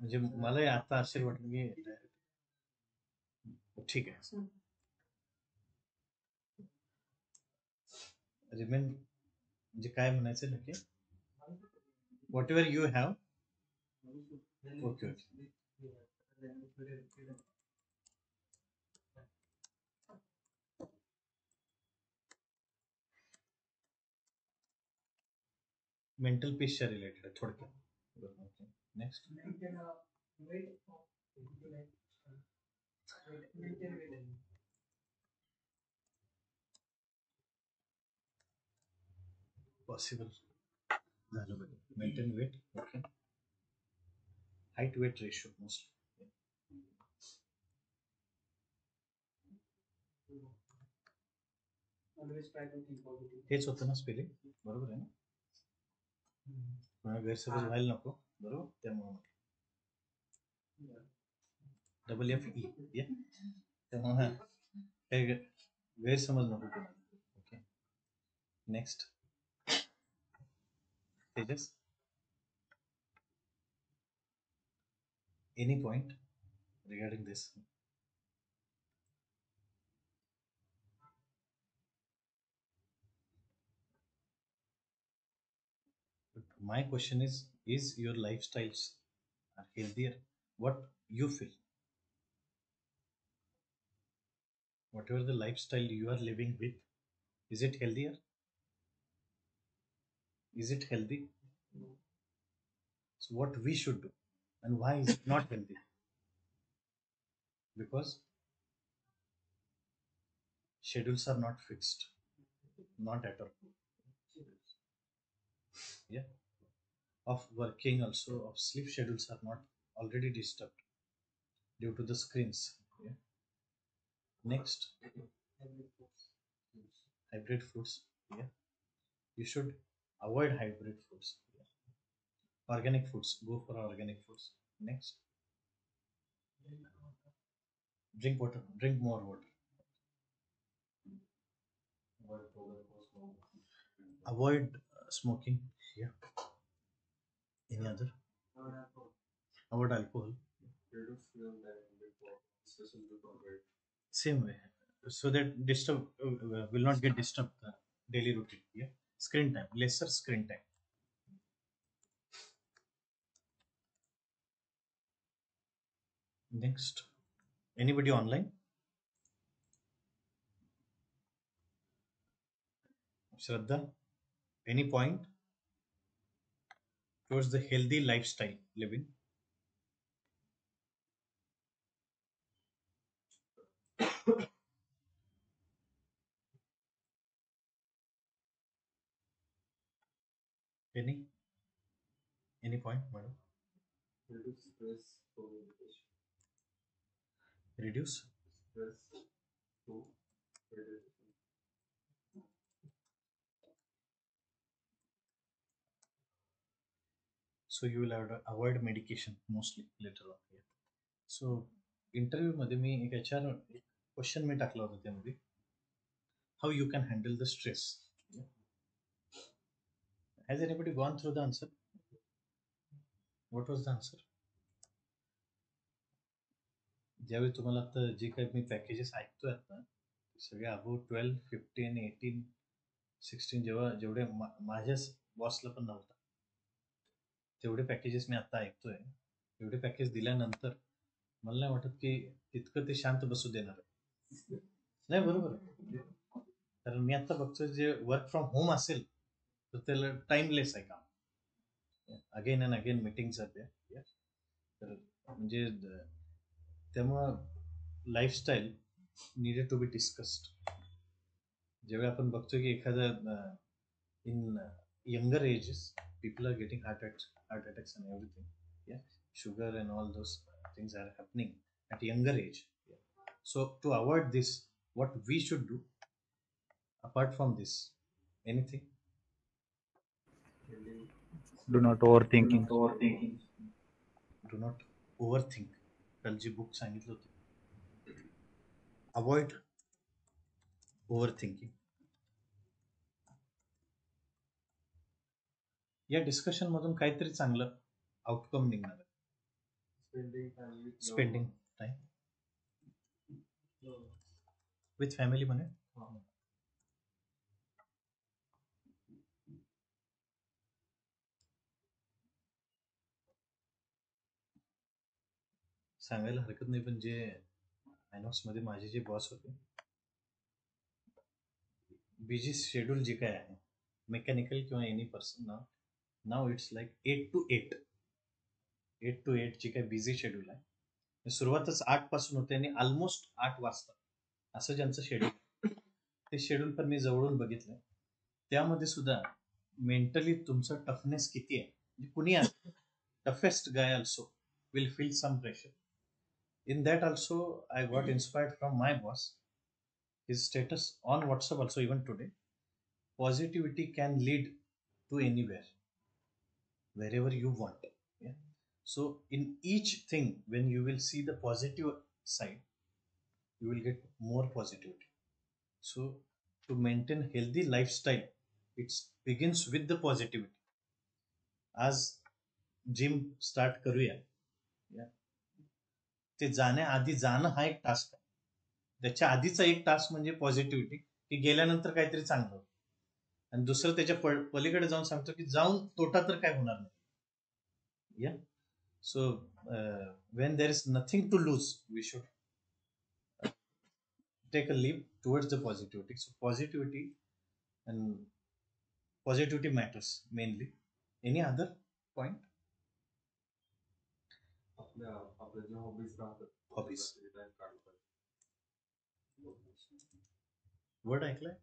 म्हणजे मला आता आश्चर्य वाटलं की ठीक आहे. रिमेन म्हणजे काय म्हणायचं नक्की? Whatever you have. Okay okay. Mental पीसच्या रिलेटेड आहे थोडक्यात. नेक्स्ट. पॉसिबल झालं पाहिजे. Maintain weight. Okay. Height weight ratio mostly. हेच होतं ना स्पेलिंग, बरोबर आहे ना? मला गैरसमज व्हायला नको, बरोबर? त्यामुळे FFE त्यामुळे काही गैरसमज नको. Okay. Next. Tejas, any point regarding this? My question is your lifestyles are healthier? What you feel? Whatever the lifestyle you are living with, is it healthier? Is it healthy? So what we should do, and why is it not healthy? Because schedules are not fixed, not at all. Yeah. Of working also, of sleep schedules are not already disturbed due to the screens. Yeah. Next, hybrid foods. Yeah. You should avoid hybrid foods. Yeah. Organic foods. Go for organic foods. Next, drink water. Drink more water. Avoid smoking. Yeah. Any other? Avoid alcohol. Same way, so that will not get disturbed the daily routine. Yeah. Screen time, lesser screen time. Next, anybody online? Shraddha, any point towards the healthy lifestyle living? Any point, madam? Reduce stress through meditation. Reduce Stress through meditation. So you will have to avoid medication mostly later on. Yeah. So interview मध्ये मी एक HR question मी टाकला होता त्यामध्ये, how you can handle the stress. Yeah. Has anybody gone through the answer? What was the answer? ज्यावेळी तुम्हाला आता जे काही मी packages ऐकतोय आता सगळे अबाउट 12, 15, 18, 16 जेवढे माझ्या बॉसला पण नव्हता तेवढे पॅकेजेस मी आता ऐकतोय. एवढे पॅकेज दिल्यानंतर मला नाही वाटत की तितकं ते शांत बसू देणार आहे. नाही, बरोबर आहे. कारण मी आता बघतोय जे वर्क फ्रॉम होम असेल तर त्याला टाइमलेस आहे काम. अगेन अँड अगेन मीटिंग्स आहेत. तर म्हणजे त्यामुळं lifestyle needed to be discussed. जेव्हा आपण बघतोय की एखादं in younger ages people are getting heart attacks and everything. Yeah, sugar and all those things are happening at younger age. Yeah. So to avoid this, what we should do apart from this, anything? Do not overthinking. Do not overthink. काल जी book सांगितलं होतं, avoid overthinking. या discussion मधून काहीतरी चांगलं outcome निघणार आहे. Spending time with loved spending ones. Time. With family म्हणे. सांगायला हरकत नाही, पण जे आयनॉक्स मध्ये माझे जे बॉस होते, बिझी शेड्यूल जे काय आहे मेकॅनिकल किंवा any person now it's like 8 to 8 जे काय बिझी शेड्यूल आहे, सुरुवातच 8 पासून होते आणि ऑलमोस्ट 8 वाजता असं ज्यांचं शेड्यूल, ते शेड्यूल पण मी जवळून बघितलं. त्यामध्ये सुद्धा मेंटली तुमचं टफनेस किती आहे, म्हणजे कुणी toughest guy also will feel some pressure. In that also, I got inspired from my boss. His status on WhatsApp also even today. Positivity can lead to anywhere, wherever you want. Yeah. So in each thing, when you will see the positive side, you will get more positivity. So to maintain healthy lifestyle, it begins with the positivity. आज gym start करूया. ते जाण्याआधी जाणं हा एक task आहे. त्याच्या आधीचा एक टास्क म्हणजे पॉझिटिव्हिटी, की गेल्यानंतर काहीतरी चांगलं होतं. आणि दुसरं त्याच्या पलीकडे जाऊन सांगतो की जाऊन तोटा तर काय होणार नाही. Yeah so when there is nothing to lose, we should take a leap towards the positivity. So positivity and positivity matters mainly. Any other point? आपल्या जे हॉबीज राहतात, हॉबीज वर्ड ऐकलाय?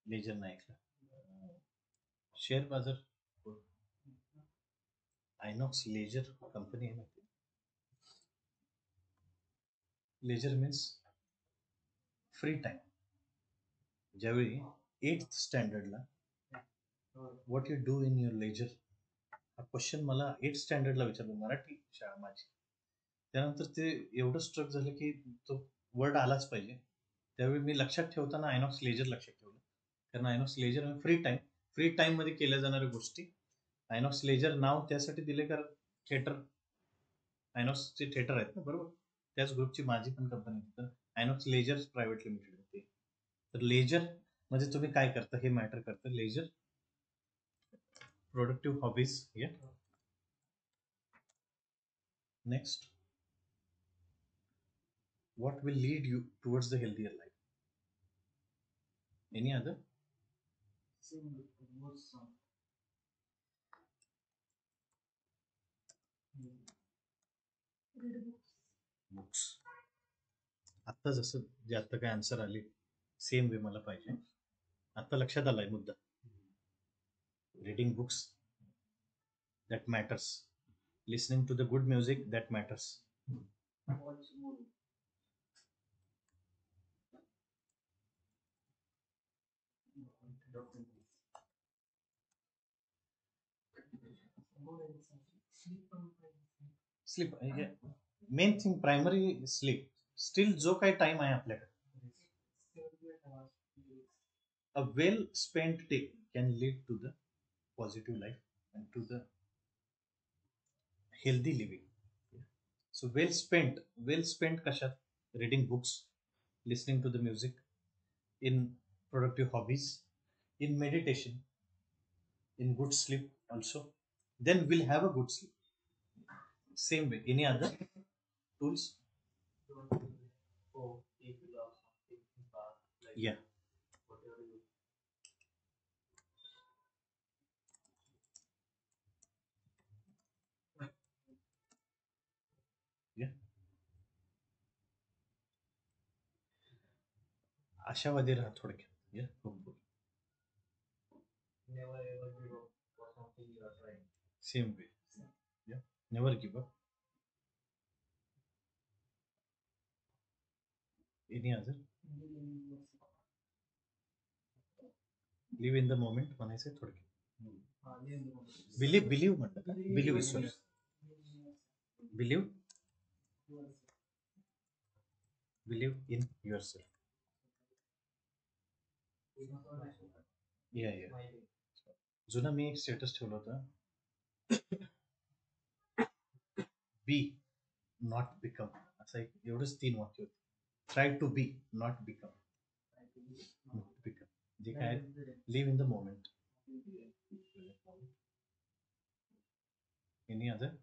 लेजर नाही ऐकलं. शेअर बाजार, आयनॉक्स लेजर कंपनी आहे माहिती. Leisure means free time. ज्यावेळी 8th स्टँडर्डला what you do in your leisure हा क्वेश्चन मला 8th स्टँडर्डला विचारलं, मराठी शाळा माझी. त्यानंतर ते एवढं स्ट्रक झालं की तो वर्ड आलाच पाहिजे. त्यावेळी मी लक्षात ठेवताना आयनॉक्स लेजर लक्षात ठेवलं, कारण आयनॉक्स लेजर फ्री टाइम मध्ये केल्या जाणाऱ्या गोष्टी. आयनॉक्स लेजर नाव त्यासाठी दिले कारण थिएटर, आयनॉक्सचे थिएटर आहेत ना, बरोबर. त्याच ग्रुपची माझी पण कंपनी होती, आयनॉक्स लेजर प्रायव्हेट लिमिटेड होती. तर लेजर मध्ये तुम्ही काय करता हे मॅटर करतं. Leisure, productive hobbies. या next, what will lead you towards the healthier life? Any other? Books. आता जसं जे आता काय आन्सर आले सेम वे मला पाहिजे. आता लक्षात आलाय मुद्दा. Reading books, that matters. Listening to the good music, that matters. Sleep, main thing primary sleep. Still जो काही टाइम आहे आपल्याकडे, a well spent day can lead to the positive life and to the healthy living. So well spent कशात? Reading books, listening to the music, in productive hobbies, in meditation, in good sleep also, then we'll have a good sleep. Same way, any other tools? Yeah. Yeah. आशावादी राहा थोडक्यात. Yeah, hopeful. never ever give up for something you are trying. Same way. Yeah, never give up. Any other? Live in the moment म्हणायचं थोडक्यात. Believe म्हणतात का? Believe विश्वास. Believe in your self. या जुना मी एक स्टेटस ठेवलं होतं, बी नॉट बिकम, असं एक एवढंच 3 वाक्य होते. Try to be not become. जे काय live in the moment. Any other?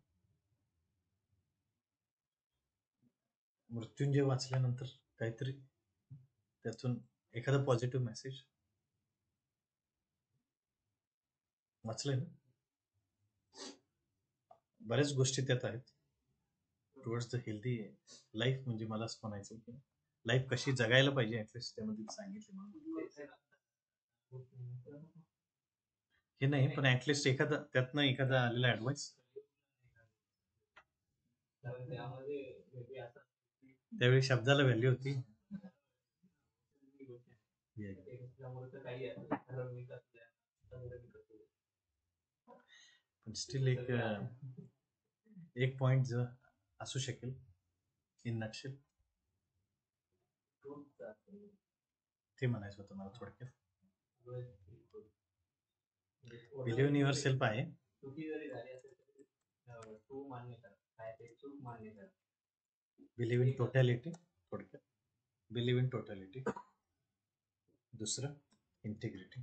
Mrityunjay वाचल्यानंतर काहीतरी त्यातून एखादा पॉझिटिव्ह मेसेज वाचलंय ना? बऱ्याच गोष्टी त्यात आहेत टुवर्ड्स द हेल्दी लाईफ. म्हणजे मला असं म्हणायचं की लाईफ कशी जगायला पाहिजे ऍटलिस्ट त्यामध्ये सांगितले मला. हे नाही पण ऍटलिस्ट एखादा त्यातनं एखादा आलेला ऍडवाइस त्यावेळी शब्दाला व्हॅल्यू होती. पण स्टील एक पॉइंट जो असू शकेल इन नटशेल ते म्हणायचं होतं मला थोडक्यात. बिलीव्ह इन युअर सेल्फ आहे. बिलीव्ह इन टोटॅलिटी थोडक्यात. Believe in totality. दुसरं integrity.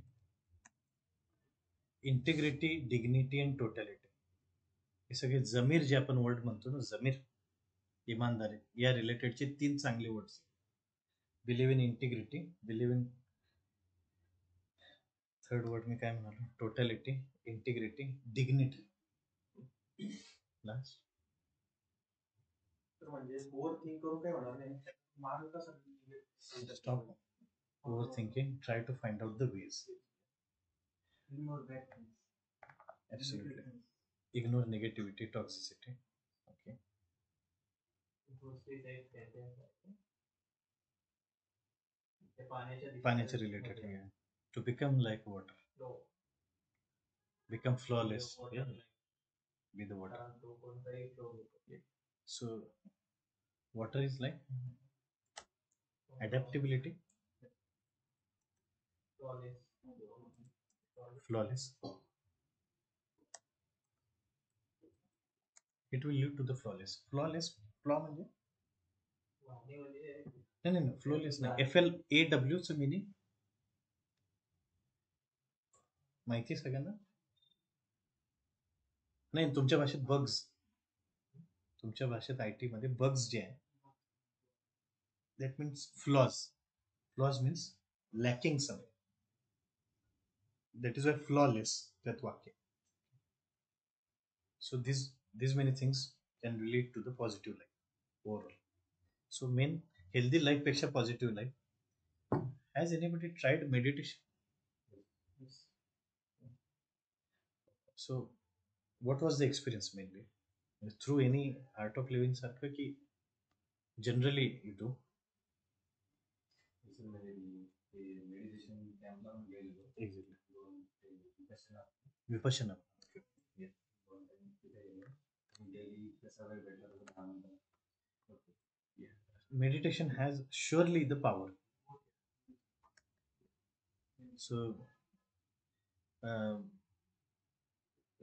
Integrity, dignity and totality हे सगळे जमीर जे आपण वर्ड म्हणतो ना, जमीर, इमानदारी, या रिलेटेडचे 3 चांगले words. Believe in integrity, believe in third word मी काय म्हणालो, टोटॅलिटी, इंटिग्रिटी, डिग्निटी. लास्ट म्हणजे ओव्हर थिंक करून काय होणार नाही, मार्ग कसा stop overthinking, try to find out the ways. Absolutely. Ignore negativity, toxicity. Okay. पाण्याच्या related. To become like water. Become flawless. Yeah. Be the water. Yeah. So, water is like adaptability. Flawless. It will lead to the flawless. Flawless, flaw म्हणजे नाही flawless नाही. FLAW चं meaning माहिती आहे सगळ्यांना? नाही तुमच्या भाषेत बग्स, तुमच्या भाषेत IT मध्ये बग्स जे आहे that means flaws. Flaws means lacking some. That is why flawless त्यात वाक्य. सो these many things can relate to the positive life overall. So main healthy life पेक्षा positive life. Has anybody tried meditation? So what was the experience mainly? Through any art of living सारखं की generally you do? Meditation कॅम्पला पण गेलेलो. Vipassana. Meditation has surely the power. So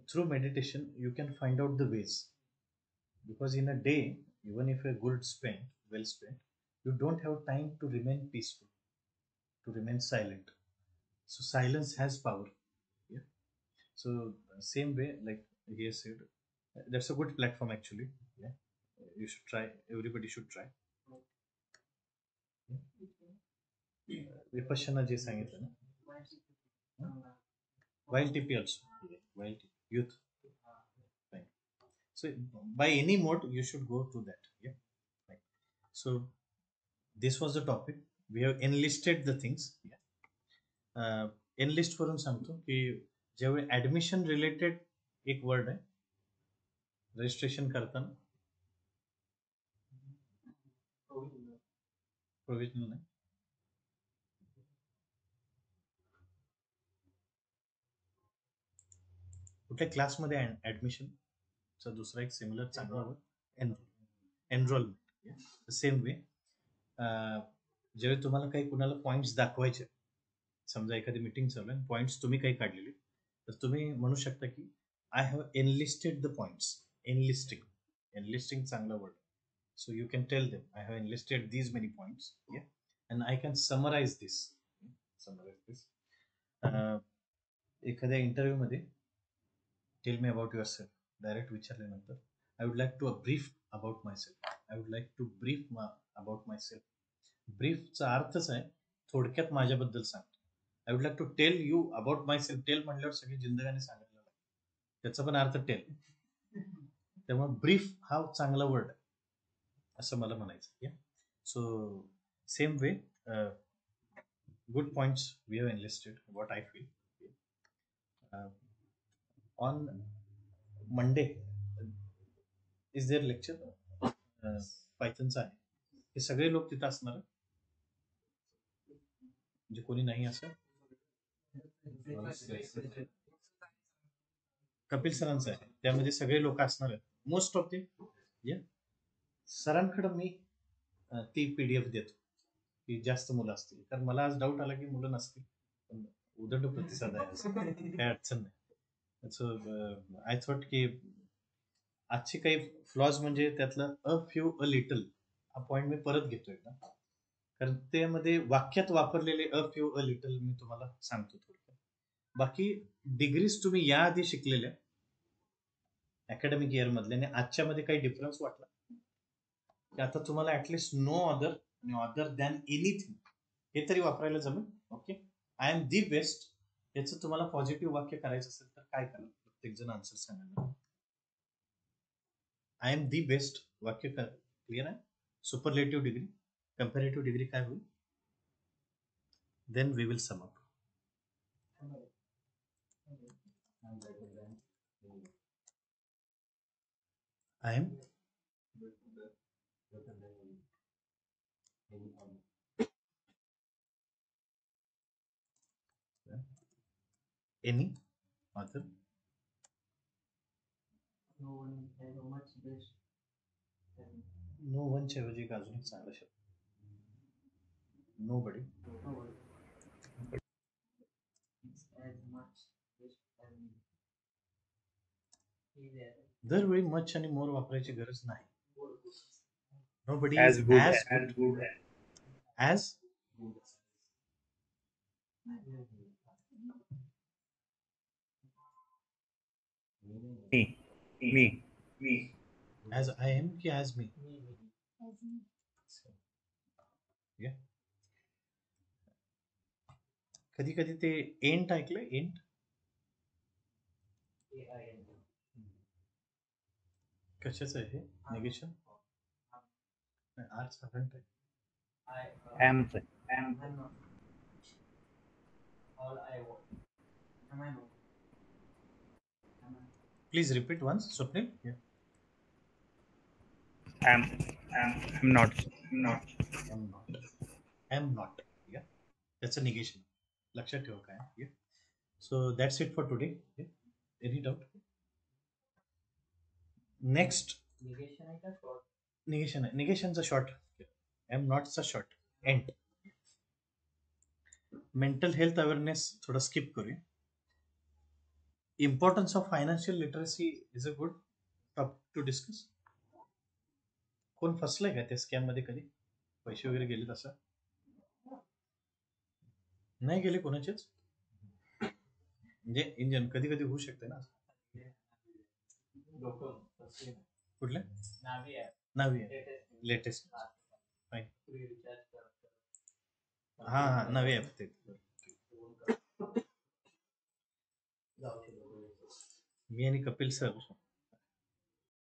through meditation you can find out the ways, because in a day, even if a well spent, you don't have time to remain peaceful, to remain silent. So silence has power. Yeah. So same way, like he has said, that's a good platform actually. Yeah, you should try. Everybody should try. Vipassana जे सांगितलं ना, while TP also, while youth. Right. So by any mode you should go to that. Yeah. Right. So this was the topic. We have enlisted the things. Yeah. Enlist करून सांगतो की जेव्हा admission related एक word आहे registration करताना, provisional नाही, कुठल्या क्लासमध्ये ऍडमिशनचा दुसरा एक सिमिलर चांगला वर्ड एनरोलमेंट. सेम वे जेव्हा तुम्हाला काही कुणाला पॉइंट्स दाखवायचे समजा एखादी मीटिंग चालू आहे, पॉइंट्स तुम्ही काही काढलेले, तर तुम्ही म्हणू शकता की I have enlisted the points. Enlisting चांगला word. So you can tell them I have enlisted these many points and I can summarise this. एखाद्या इंटरव्ह्यू मध्ये tell me about yourself direct विचारल्यानंतर I would like to brief about myself. I would like to brief about myself. ब्रीफचा अर्थच आहे थोडक्यात माझ्याबद्दल सांगतो. I would like to tell you about myself. Tell म्हणल्यावर सगळी जिंदगाने सांगितलं, त्याचा पण अर्थ टेल. त्यामुळे ब्रीफ हा चांगला वर्ड आहे असं मला म्हणायचं. So same way good points we have enlisted what I feel. On Monday is there lecture पायथनचं आहे. हे सगळे लोक तिथं असणार, म्हणजे कोणी नाही असं. कपिल सरांचं आहे, त्यामध्ये सगळे लोक असणार आहेत मोस्ट ऑफ ते. सरांकडे मी ती PDF देतो की जास्त मुलं असतील, कारण मला आज डाऊट आला की मुलं नसतील, पण उदंड प्रतिसाद आहे असं काय अडचण नाही. सो आय थॉट की आजचे काही फ्लॉज म्हणजे त्यातलं अ लिटल हा पॉइंट मी परत घेतोय का, कारण त्यामध्ये वाक्यात वापरलेले अ लिटल मी तुम्हाला सांगतो थोडक्यात. बाकी डिग्रीज तुम्ही याआधी शिकलेल्या अकॅडमिक इयर मधल्या आणि आजच्या मध्ये काही डिफरन्स वाटला की आता तुम्हाला ऍटलिस्ट नो अदर आणि अदर दॅन एनिथिंग हे तरी वापरायला जमेल. Okay, I am the best. याचं तुम्हाला पॉझिटिव्ह वाक्य करायचं असेल तर काय करा, प्रत्येक जण आन्सर सांगा. आय एम दी बेस्ट वाक्य क्लिअर आहे. सुपरलेटिव्ह डिग्री, कंपॅरेटिव्ह डिग्री काय होईल? Then we will sum up. I am any other. No one has a much best than no वनच्या ऐवजी एक अजून एक चांगला शब्द, nobody. no one is as much best as me. He that दरवेळी मच आणि मोर वापरायची गरज नाही. Nobody As is good as good as me. As I am की ॲज मी. as me. कधी कधी ते एंट ऐकलं, एंट AIN. कशाचं आहे? निगेशन आर्ट्स आहे. Am I'm not. All I want. Am I not? Am I? Please repeat once Swapnil. am not. Am not. त्याचं निगेशन लक्षात ठेवा काय. So that's it for today. Any doubt? Next Negation आहे का short? Negation आहे. निगेशनचा short, am नॉटचा short ain't. Mental health awareness थोडा स्किप करूया. Importance of financial literacy is a good topic to discuss. कोण फसलंय का त्या स्कॅम मध्ये? कधी पैसे वगैरे गेले तसं नाही गेले कोणाचेच? म्हणजे इंजन कधी कधी होऊ शकते ना. कुठल्या नावी लेटेस्ट? हा नवी ॲप ते. मी आणि कपिल सर